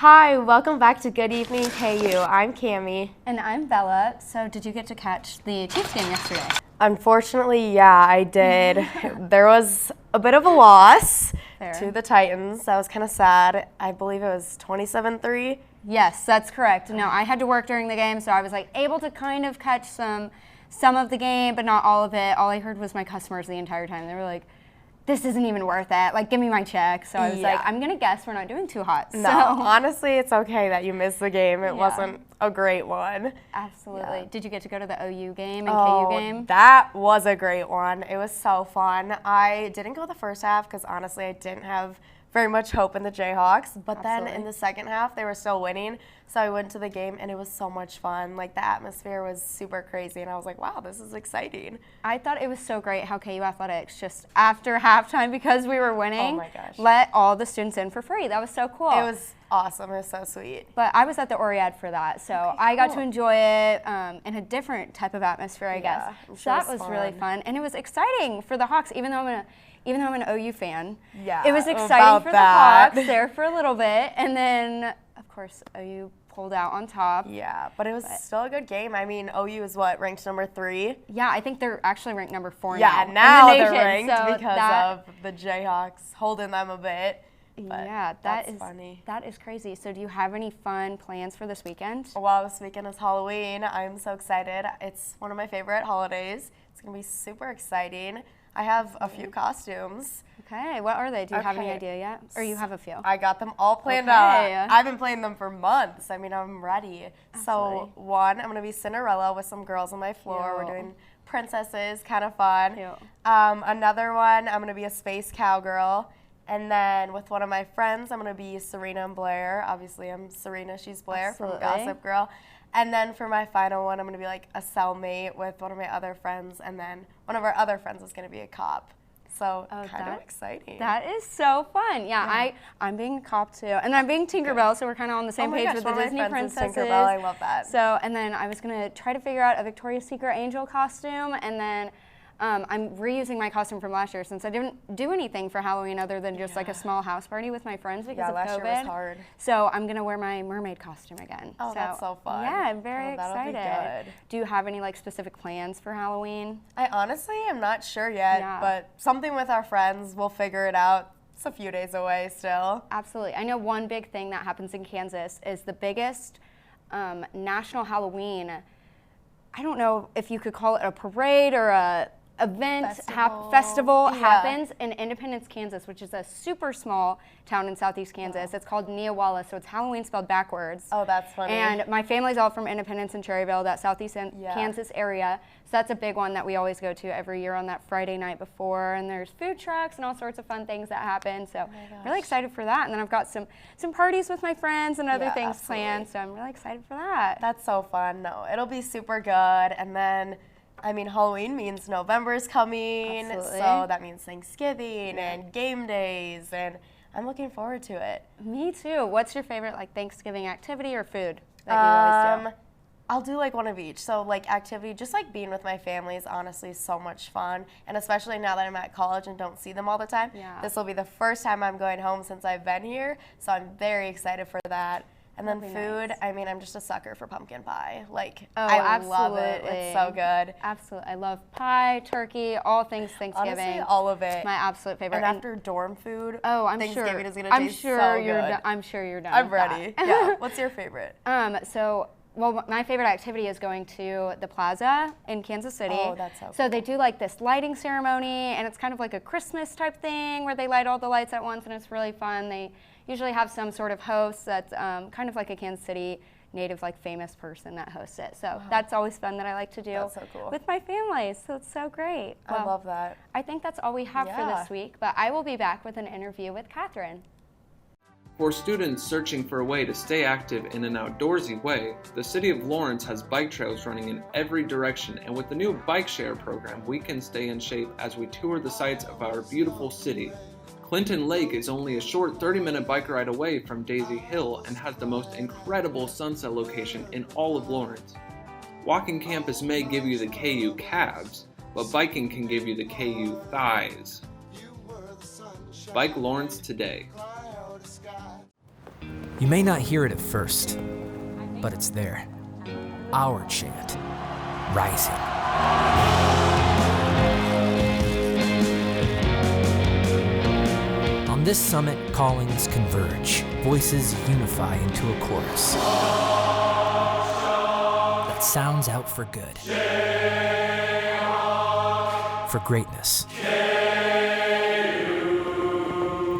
Hi, welcome back to Good Evening KU. I'm Cami. And I'm Bella. So did you get to catch the Chiefs game yesterday? Unfortunately, yeah, I did. There was a bit of a loss Fair. to the Titans. That was kind of sad. I believe it was 27-3. Yes, that's correct. No, I had to work during the game, so I was able to kind of catch some of the game, but not all of it. All I heard was my customers the entire time. They were like, this isn't even worth it. Give me my check. So I was I'm going to guess we're not doing too hot. No, honestly, it's okay that you missed the game. It wasn't a great one. Absolutely. Yeah. Did you get to go to the OU game and KU game? That was a great one. It was so fun. I didn't go the first half because honestly I didn't have very much hope in the Jayhawks, but then in the second half they were still winning, so I went to the game and it was so much fun. The atmosphere was super crazy and I was like, wow, this is exciting. I thought it was so great how KU Athletics just after halftime, because we were winning, oh my gosh, let all the students in for free. That was so cool. It was awesome. It was so sweet. But I was at the Oriad for that, so I got to enjoy it in a different type of atmosphere, I guess. So that was really fun, and it was exciting for the Hawks, even though I'm an OU fan. Yeah, it was exciting for the Hawks there for a little bit, and then of course OU pulled out on top. Yeah, but it was still a good game. I mean, OU is ranked number 3? Yeah, I think they're actually ranked number 4 now. Yeah, now in the they're nation, ranked because of the Jayhawks holding them a bit. But yeah, that's funny. That is crazy. So do you have any fun plans for this weekend? Well, this weekend is Halloween. I'm so excited. It's one of my favorite holidays. It's going to be super exciting. I have a few costumes. Okay, what are they? Do you have any idea yet? Or you have a few? I got them all planned out. I've been playing them for months. I mean, I'm ready. Absolutely. So one, I'm going to be Cinderella with some girls on my floor. We're doing princesses, kind of fun. Another one, I'm going to be a space cowgirl. And then with one of my friends, I'm going to be Serena and Blair. Obviously, I'm Serena, she's Blair from Gossip Girl. And then for my final one, I'm going to be a cellmate with one of my other friends. And then one of our other friends is going to be a cop. So kind of exciting. That is so fun. Yeah, I'm being a cop too. And I'm being Tinkerbell, so we're kind of on the same page with the Disney princesses. Tinkerbell, I love that. So, and then I was going to try to figure out a Victoria's Secret angel costume. And then I'm reusing my costume from last year since I didn't do anything for Halloween other than just a small house party with my friends because of COVID. Last year was hard. So I'm going to wear my mermaid costume again. Oh, that's so fun. Yeah, I'm very excited. That'll be good. Do you have any specific plans for Halloween? I honestly am not sure yet, but something with our friends, we'll figure it out. It's a few days away still. Absolutely. I know one big thing that happens in Kansas is the biggest national Halloween. I don't know if you could call it a parade or a festival happens in Independence, Kansas, which is a super small town in southeast Kansas. It's called Neowalla, so it's Halloween spelled backwards. Oh, that's funny. And my family's all from Independence and Cherryville, that southeast Kansas area. So that's a big one that we always go to every year on that Friday night before. And there's food trucks and all sorts of fun things that happen. So I'm really excited for that. And then I've got some parties with my friends and other things planned. So I'm really excited for that. That's so fun. No, it'll be super good. And then I mean, Halloween means November's coming, so that means Thanksgiving and game days, and I'm looking forward to it. Me too. What's your favorite Thanksgiving activity or food that you always do? I'll do one of each. So activity, just being with my family is honestly so much fun, and especially now that I'm at college and don't see them all the time. This will be the first time I'm going home since I've been here, so I'm very excited for that. And then food, I mean, I'm just a sucker for pumpkin pie. I love it. It's so good. Absolutely. I love pie, turkey, all things Thanksgiving. Honestly, all of it. My absolute favorite. And after dorm food, Thanksgiving is going to taste so good. I'm sure you're done. I'm ready. Yeah. What's your favorite? Well, my favorite activity is going to the plaza in Kansas City. Oh, that's so cool. So they do this lighting ceremony, and it's kind of a Christmas type thing where they light all the lights at once, and it's really fun. They usually have some sort of host that's kind of a Kansas City native, famous person that hosts it. So that's always fun that I like to do with my family. So it's so great. I love that. I think that's all we have for this week, but I will be back with an interview with Catherine. For students searching for a way to stay active in an outdoorsy way, the City of Lawrence has bike trails running in every direction, and with the new bike share program, we can stay in shape as we tour the sights of our beautiful city. Clinton Lake is only a short 30-minute bike ride away from Daisy Hill and has the most incredible sunset location in all of Lawrence. Walking campus may give you the KU calves, but biking can give you the KU thighs. Bike Lawrence today. You may not hear it at first, but it's there. Our chant, rising. On this summit, callings converge, voices unify into a chorus that sounds out for good, for greatness.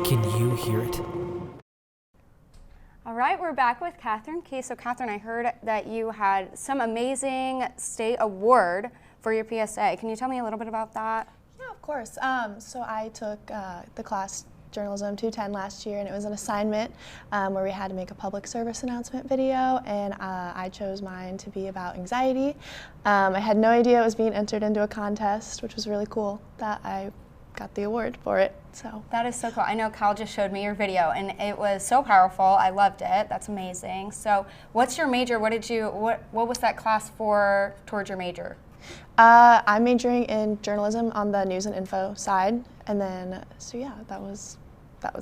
Can you hear it? All right, we're back with Catherine Key. So Catherine, I heard that you had some amazing state award for your PSA. Can you tell me a little bit about that? Yeah, of course. So I took the class Journalism 210 last year, and it was an assignment where we had to make a public service announcement video, and I chose mine to be about anxiety. I had no idea it was being entered into a contest, which was really cool that I got the award for it. So that is so cool. I know Cal just showed me your video, and it was so powerful. I loved it. That's amazing. So what's your major? What was that class for towards your major? I'm majoring in journalism on the news and info side, and then so yeah, that was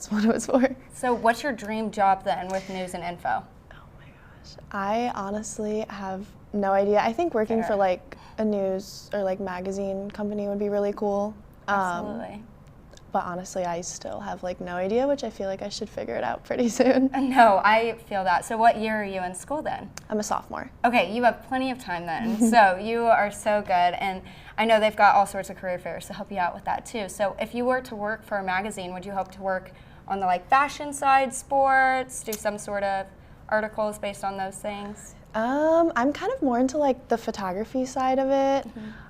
what it was for. So what's your dream job then with news and info? Oh my gosh, I honestly have no idea. I think working for like a news or like magazine company would be really cool. Absolutely. But honestly, I still have like no idea, which I feel like I should figure it out pretty soon. No, I feel that. So what year are you in school then? I'm a sophomore. Okay, you have plenty of time then. So you are so good, and I know they've got all sorts of career fairs to help you out with that too. So if you were to work for a magazine, would you hope to work on the like fashion side, sports, do some sort of articles based on those things? I'm kind of more into like the photography side of it.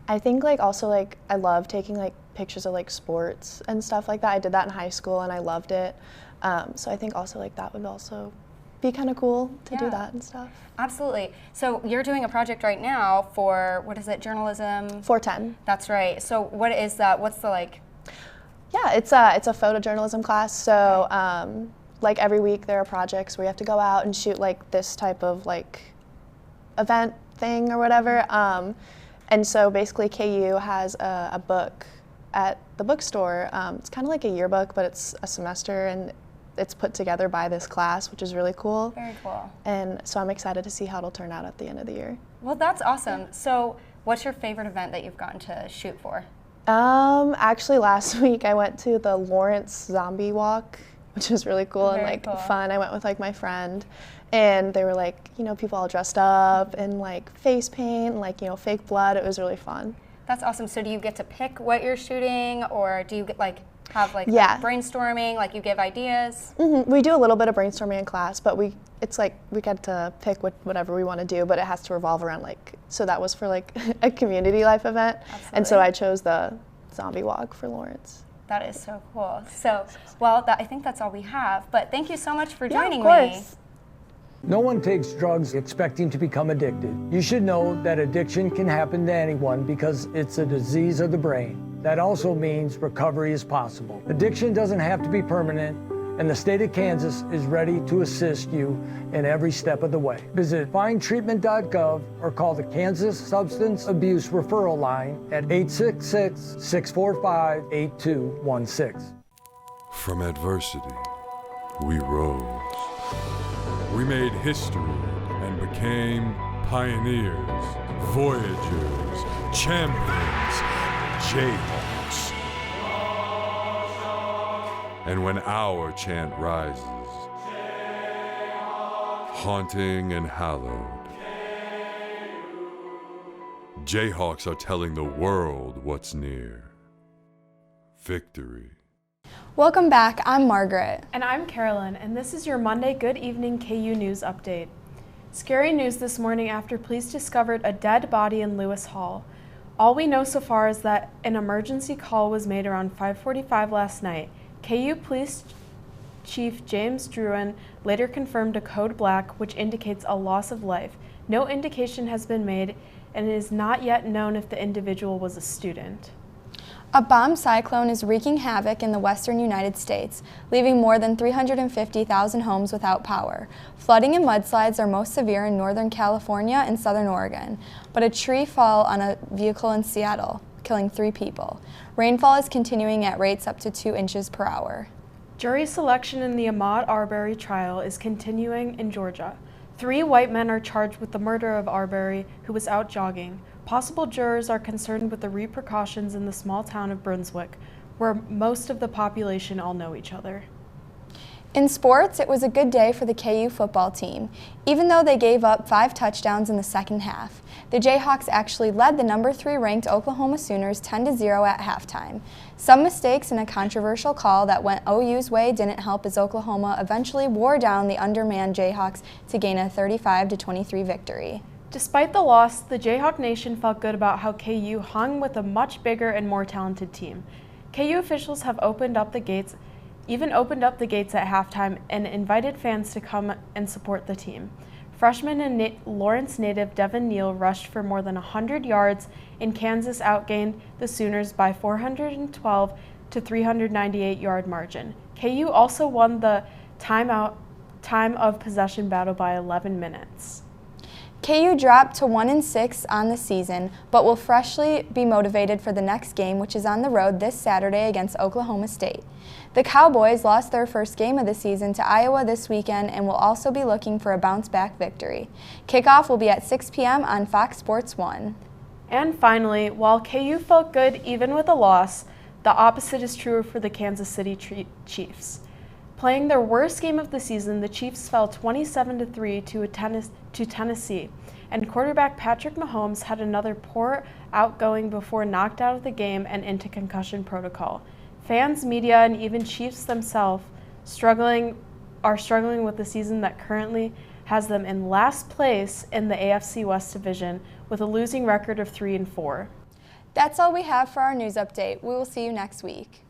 I think like also like I love taking like pictures of like sports and stuff like that. I did that in high school and I loved it. So I think also like that would also be kind of cool to do that and stuff. Absolutely. So you're doing a project right now for, what is it, journalism? 410. That's right. So what is that? What's the like? Yeah, it's a photojournalism class. So like every week there are projects where you have to go out and shoot like this type of like event thing or whatever. And so basically KU has a book at the bookstore. It's kind of like a yearbook, but it's a semester and it's put together by this class, which is really cool. Very cool. And so I'm excited to see how it'll turn out at the end of the year. Well, that's awesome. Yeah. So what's your favorite event that you've gotten to shoot for? Actually last week I went to the Lawrence Zombie Walk, which was really cool and like fun. I went with like my friend, and they were like, you know, people all dressed up and like face paint and like, you know, fake blood. It was really fun. That's awesome. So do you get to pick what you're shooting, or do you get like have like brainstorming, like you give ideas? We do a little bit of brainstorming in class, but it's like we get to pick whatever we want to do, but it has to revolve around like, so that was for like a community life event. Absolutely. And so I chose the zombie walk for Lawrence. That is so cool. So, well, I think that's all we have, but thank you so much for joining of course. me. No one takes drugs expecting to become addicted. You should know that addiction can happen to anyone because it's a disease of the brain. That also means recovery is possible. Addiction doesn't have to be permanent, and the state of Kansas is ready to assist you in every step of the way. Visit findtreatment.gov or call the Kansas Substance Abuse Referral Line at 866-645-8216. From adversity, we rose. We made history and became pioneers, voyagers, champions, Jayhawks. And when our chant rises, haunting and hallowed, Jayhawks are telling the world what's near. Victory. Welcome back, I'm Margaret. And I'm Carolyn, and this is your Monday Good Evening KU News Update. Scary news this morning after police discovered a dead body in Lewis Hall. All we know so far is that an emergency call was made around 5:45 last night. KU Police Chief James Druin later confirmed a code black, which indicates a loss of life. No indication has been made, and it is not yet known if the individual was a student. A bomb cyclone is wreaking havoc in the western United States, leaving more than 350,000 homes without power. Flooding and mudslides are most severe in Northern California and Southern Oregon, but a tree fell on a vehicle in Seattle, killing 3 people. Rainfall is continuing at rates up to 2 inches per hour. Jury selection in the Ahmaud Arbery trial is continuing in Georgia. 3 white men are charged with the murder of Arbery, who was out jogging. Possible jurors are concerned with the repercussions in the small town of Brunswick, where most of the population all know each other. In sports, it was a good day for the KU football team, even though they gave up 5 touchdowns in the second half. The Jayhawks actually led the number 3 ranked Oklahoma Sooners 10-0 at halftime. Some mistakes and a controversial call that went OU's way didn't help as Oklahoma eventually wore down the undermanned Jayhawks to gain a 35-23 victory. Despite the loss, the Jayhawk Nation felt good about how KU hung with a much bigger and more talented team. KU officials have opened up the gates at halftime and invited fans to come and support the team. Freshman and Lawrence native Devin Neal rushed for more than 100 yards, and Kansas outgained the Sooners by 412 to 398-yard margin. KU also won the time of possession battle by 11 minutes. KU dropped to 1-6 on the season, but will freshly be motivated for the next game, which is on the road this Saturday against Oklahoma State. The Cowboys lost their first game of the season to Iowa this weekend and will also be looking for a bounce-back victory. Kickoff will be at 6 p.m. on Fox Sports 1. And finally, while KU felt good even with a loss, the opposite is true for the Kansas City Chiefs. Playing their worst game of the season, the Chiefs fell 27-3 to Tennessee, and quarterback Patrick Mahomes had another poor outgoing before knocked out of the game and into concussion protocol. Fans, media, and even Chiefs themselves are struggling with the season that currently has them in last place in the AFC West Division with a losing record of 3-4. That's all we have for our news update. We will see you next week.